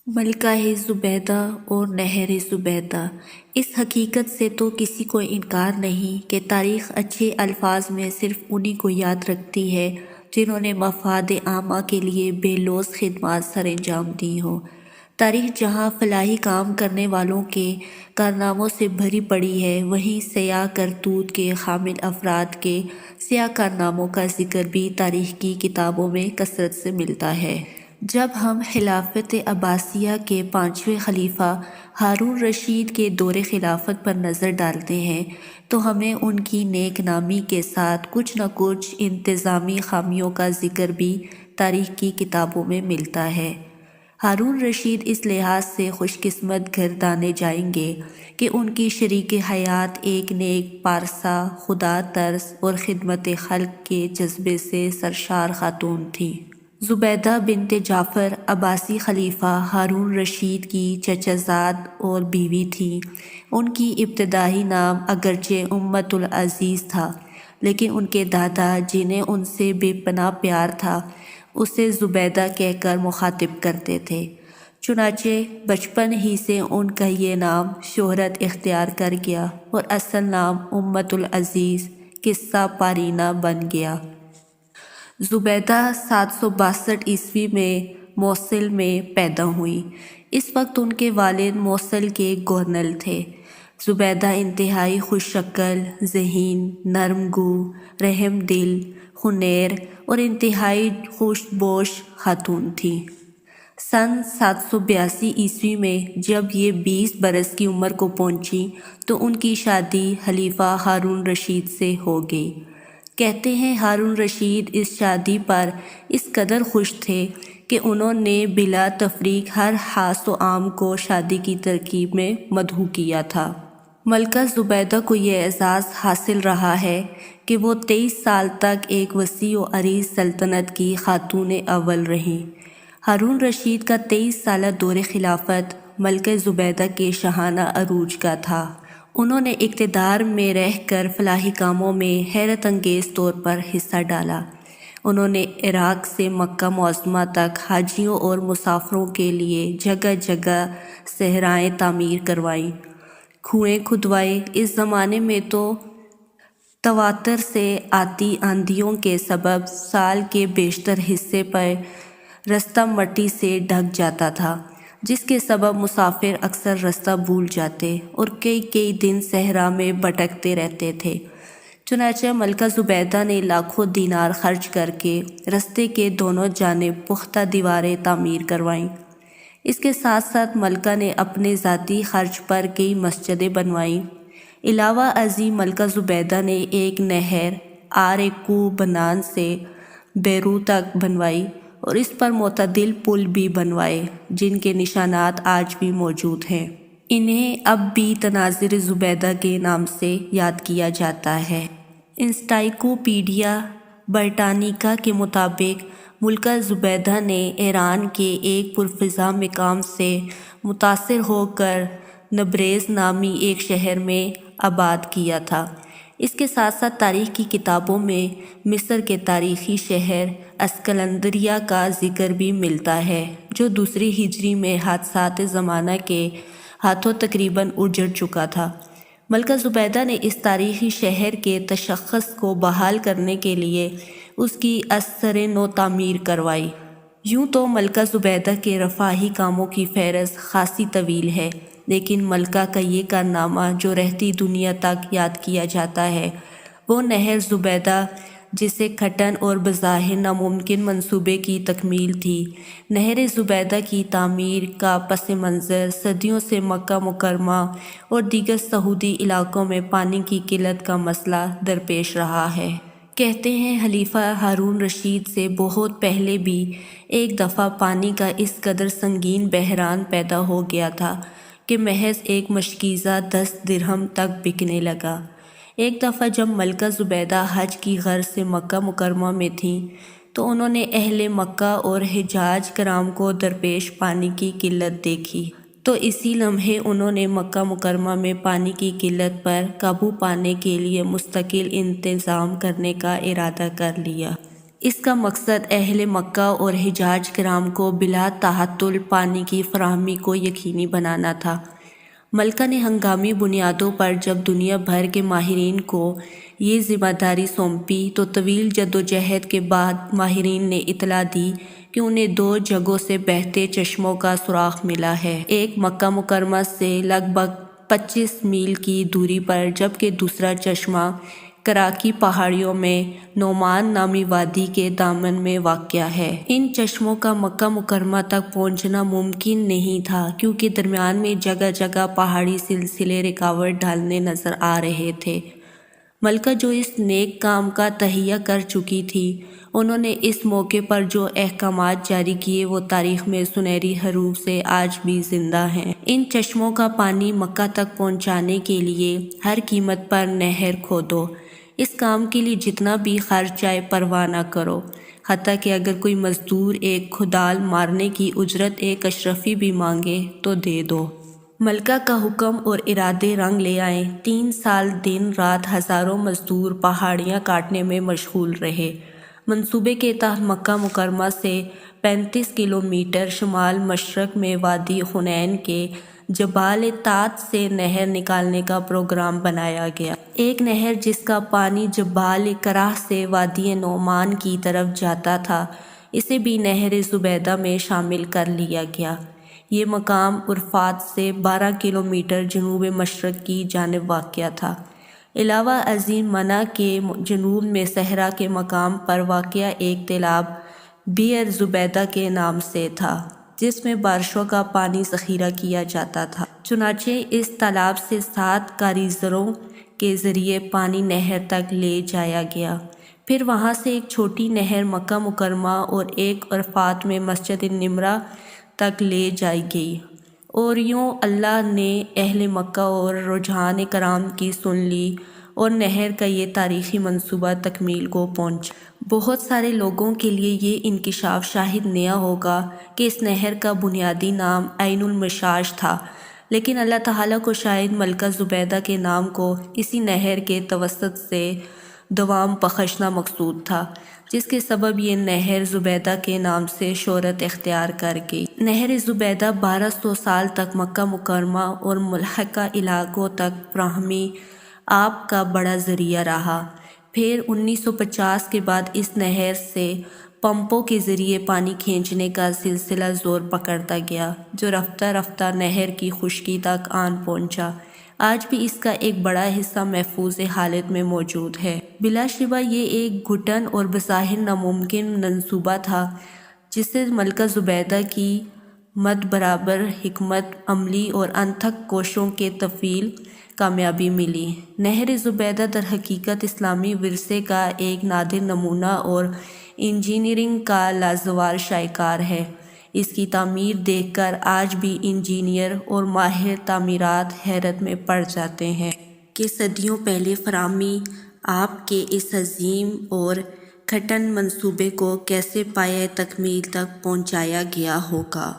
ملکہ زبیدہ اور نہر زبیدہ۔ اس حقیقت سے تو کسی کو انکار نہیں کہ تاریخ اچھے الفاظ میں صرف انہی کو یاد رکھتی ہے جنہوں نے مفاد عامہ کے لیے بے لوث خدمات سر انجام دی ہوں۔ تاریخ جہاں فلاحی کام کرنے والوں کے کارناموں سے بھری پڑی ہے، وہیں سیاہ کرتوت کے حامل افراد کے سیاہ کارناموں کا ذکر بھی تاریخ کی کتابوں میں کثرت سے ملتا ہے۔ جب ہم خلافت عباسیہ کے 5ویں خلیفہ ہارون رشید کے دور خلافت پر نظر ڈالتے ہیں تو ہمیں ان کی نیک نامی کے ساتھ کچھ نہ کچھ انتظامی خامیوں کا ذکر بھی تاریخ کی کتابوں میں ملتا ہے۔ ہارون رشید اس لحاظ سے خوش قسمت گردانے جائیں گے کہ ان کی شریک حیات ایک نیک پارسا، خدا ترس اور خدمت خلق کے جذبے سے سرشار خاتون تھیں۔ زبیدہ بنت جعفر عباسی خلیفہ ہارون رشید کی چچا زاد اور بیوی تھیں۔ ان کی ابتدائی نام اگرچہ امت العزیز تھا، لیکن ان کے دادا جنہیں ان سے بے پناہ پیار تھا اسے زبیدہ کہہ کر مخاطب کرتے تھے، چنانچہ بچپن ہی سے ان کا یہ نام شہرت اختیار کر گیا اور اصل نام امت العزیز قصہ پارینہ بن گیا۔ زبیدہ 762 میں موصل میں پیدا ہوئیں۔ اس وقت ان کے والد موصل کے گورنر تھے۔ زبیدہ انتہائی خوش شکل، ذہین، نرم گو، رحم دل، خنیر اور انتہائی خوش بوش خاتون تھیں۔ سن 782 میں جب یہ 20 برس کی عمر کو پہنچی تو ان کی شادی خلیفہ ہارون رشید سے ہو گئی۔ کہتے ہیں ہارون رشید اس شادی پر اس قدر خوش تھے کہ انہوں نے بلا تفریق ہر خاص و عام کو شادی کی ترکیب میں مدعو کیا تھا۔ ملکہ زبیدہ کو یہ اعزاز حاصل رہا ہے کہ وہ 23 سال تک ایک وسیع و عریض سلطنت کی خاتون اول رہیں۔ ہارون رشید کا 23 سالہ دور خلافت ملکہ زبیدہ کے شاہانہ عروج کا تھا۔ انہوں نے اقتدار میں رہ کر فلاحی کاموں میں حیرت انگیز طور پر حصہ ڈالا۔ انہوں نے عراق سے مکہ معظمہ تک حاجیوں اور مسافروں کے لیے جگہ جگہ صحرائیں تعمیر کروائیں، کنویں کھدوائے۔ اس زمانے میں تو تواتر سے آتی آندھیوں کے سبب سال کے بیشتر حصے پر رستہ مٹی سے ڈھک جاتا تھا، جس کے سبب مسافر اکثر رستہ بھول جاتے اور کئی دن صحرا میں بھٹکتے رہتے تھے۔ چنانچہ ملکہ زبیدہ نے لاکھوں دینار خرچ کر کے رستے کے دونوں جانب پختہ دیواریں تعمیر کروائیں۔ اس کے ساتھ ساتھ ملکہ نے اپنے ذاتی خرچ پر کئی مسجدیں بنوائیں۔ علاوہ ازیں ملکہ زبیدہ نے ایک نہر آر-کوہ بنان سے بیروت تک بنوائی اور اس پر معتدل پل بھی بنوائے جن کے نشانات آج بھی موجود ہیں۔ انہیں اب بھی تناظر زبیدہ کے نام سے یاد کیا جاتا ہے۔ انسائکلوپیڈیا برٹانیکا کے مطابق ملکہ زبیدہ نے ایران کے ایک پرفضا مقام سے متاثر ہو کر تبریز نامی ایک شہر میں آباد کیا تھا۔ اس کے ساتھ ساتھ تاریخ کی کتابوں میں مصر کے تاریخی شہر اسکندریہ کا ذکر بھی ملتا ہے جو دوسری ہجری میں حادثات زمانہ کے ہاتھوں تقریباً اجڑ چکا تھا۔ ملکہ زبیدہ نے اس تاریخی شہر کے تشخص کو بحال کرنے کے لیے اس کی ازسر نو تعمیر کروائی۔ یوں تو ملکہ زبیدہ کے رفاہی کاموں کی فہرست خاصی طویل ہے، لیکن ملکہ کا یہ کارنامہ جو رہتی دنیا تک یاد کیا جاتا ہے وہ نہر زبیدہ، جسے کھٹن اور بظاہر ناممکن منصوبے کی تکمیل تھی۔ نہر زبیدہ کی تعمیر کا پس منظر صدیوں سے مکہ مکرمہ اور دیگر سعودی علاقوں میں پانی کی قلت کا مسئلہ درپیش رہا ہے۔ کہتے ہیں خلیفہ ہارون رشید سے بہت پہلے بھی ایک دفعہ پانی کا اس قدر سنگین بحران پیدا ہو گیا تھا کہ محض ایک مشکیزہ 10 درہم تک بکنے لگا۔ ایک دفعہ جب ملکہ زبیدہ حج کی غرض سے مکہ مکرمہ میں تھیں تو انہوں نے اہل مکہ اور حجاج کرام کو درپیش پانی کی قلت دیکھی، تو اسی لمحے انہوں نے مکہ مکرمہ میں پانی کی قلت پر قابو پانے کے لیے مستقل انتظام کرنے کا ارادہ کر لیا۔ اس کا مقصد اہل مکہ اور حجاج کرام کو بلا تعطل پانی کی فراہمی کو یقینی بنانا تھا۔ ملکہ نے ہنگامی بنیادوں پر جب دنیا بھر کے ماہرین کو یہ ذمہ داری سونپی تو طویل جدوجہد کے بعد ماہرین نے اطلاع دی کہ انہیں 2 جگہوں سے بہتے چشموں کا سراغ ملا ہے، ایک مکہ مکرمہ سے لگ بھگ 25 میل کی دوری پر، جبکہ دوسرا چشمہ کراکی پہاڑیوں میں نعمان نامی وادی کے دامن میں واقع ہے۔ ان چشموں کا مکہ مکرمہ تک پہنچنا ممکن نہیں تھا کیونکہ درمیان میں جگہ جگہ پہاڑی سلسلے رکاوٹ ڈالنے نظر آ رہے تھے۔ ملکہ جو اس نیک کام کا تہیہ کر چکی تھی، انہوں نے اس موقع پر جو احکامات جاری کیے وہ تاریخ میں سنہری حروف سے آج بھی زندہ ہیں۔ ان چشموں کا پانی مکہ تک پہنچانے کے لیے ہر قیمت پر نہر کھودو، اس کام کے لیے جتنا بھی خرچ آئے پرواہ نہ کرو، حتیٰ کہ اگر کوئی مزدور ایک کھدال مارنے کی اجرت ایک اشرفی بھی مانگے تو دے دو۔ ملکہ کا حکم اور ارادے رنگ لے آئے۔ 3 سال دن رات ہزاروں مزدور پہاڑیاں کاٹنے میں مشغول رہے۔ منصوبے کے تحت مکہ مکرمہ سے 35 کلومیٹر شمال مشرق میں وادی حنین کے جبال طاط سے نہر نکالنے کا پروگرام بنایا گیا۔ ایک نہر جس کا پانی جبال کرہ سے وادی نعمان کی طرف جاتا تھا، اسے بھی نہر زبیدہ میں شامل کر لیا گیا۔ یہ مقام عرفات سے 12 کلومیٹر جنوب مشرق کی جانب واقع تھا۔ علاوہ ازیں منی کے جنوب میں صحرا کے مقام پر واقع ایک تالاب بئر زبیدہ کے نام سے تھا، جس میں بارشوں کا پانی ذخیرہ کیا جاتا تھا۔ چنانچہ اس تالاب سے 7 کاریزروں کے ذریعے پانی نہر تک لے جایا گیا۔ پھر وہاں سے ایک چھوٹی نہر مکہ مکرمہ اور ایک عرفات میں مسجد النمرہ تک لے جائی گئی، اور یوں اللہ نے اہل مکہ اور رجحان کرام کی سن لی اور نہر کا یہ تاریخی منصوبہ تکمیل کو پہنچا۔ بہت سارے لوگوں کے لیے یہ انکشاف شاید نیا ہوگا کہ اس نہر کا بنیادی نام عین المشاش تھا، لیکن اللہ تعالیٰ کو شاید ملکہ زبیدہ کے نام کو اسی نہر کے توسط سے دوام بخشنا مقصود تھا، جس کے سبب یہ نہر زبیدہ کے نام سے شہرت اختیار کر گئی۔ نہر زبیدہ 1200 سال تک مکہ مکرمہ اور ملحقہ علاقوں تک فراہمی آب کا بڑا ذریعہ رہا۔ پھر 1950 کے بعد اس نہر سے پمپوں کے ذریعے پانی کھینچنے کا سلسلہ زور پکڑتا گیا، جو رفتہ رفتہ نہر کی خشکی تک آن پہنچا۔ آج بھی اس کا ایک بڑا حصہ محفوظ حالت میں موجود ہے۔ بلا شبہ یہ ایک گھٹن اور بظاہر ناممکن منصوبہ تھا، جسے ملکہ زبیدہ کی مد برابر حکمت عملی اور انتھک کوششوں کے طویل کامیابی ملی۔ نہر زبیدہ در حقیقت اسلامی ورثے کا ایک نادر نمونہ اور انجینئرنگ کا لازوال شاہکار ہے۔ اس کی تعمیر دیکھ کر آج بھی انجینئر اور ماہر تعمیرات حیرت میں پڑ جاتے ہیں کہ صدیوں پہلے فراہمی آب کے اس عظیم اور کٹھن منصوبے کو کیسے پایۂ تکمیل تک پہنچایا گیا ہوگا۔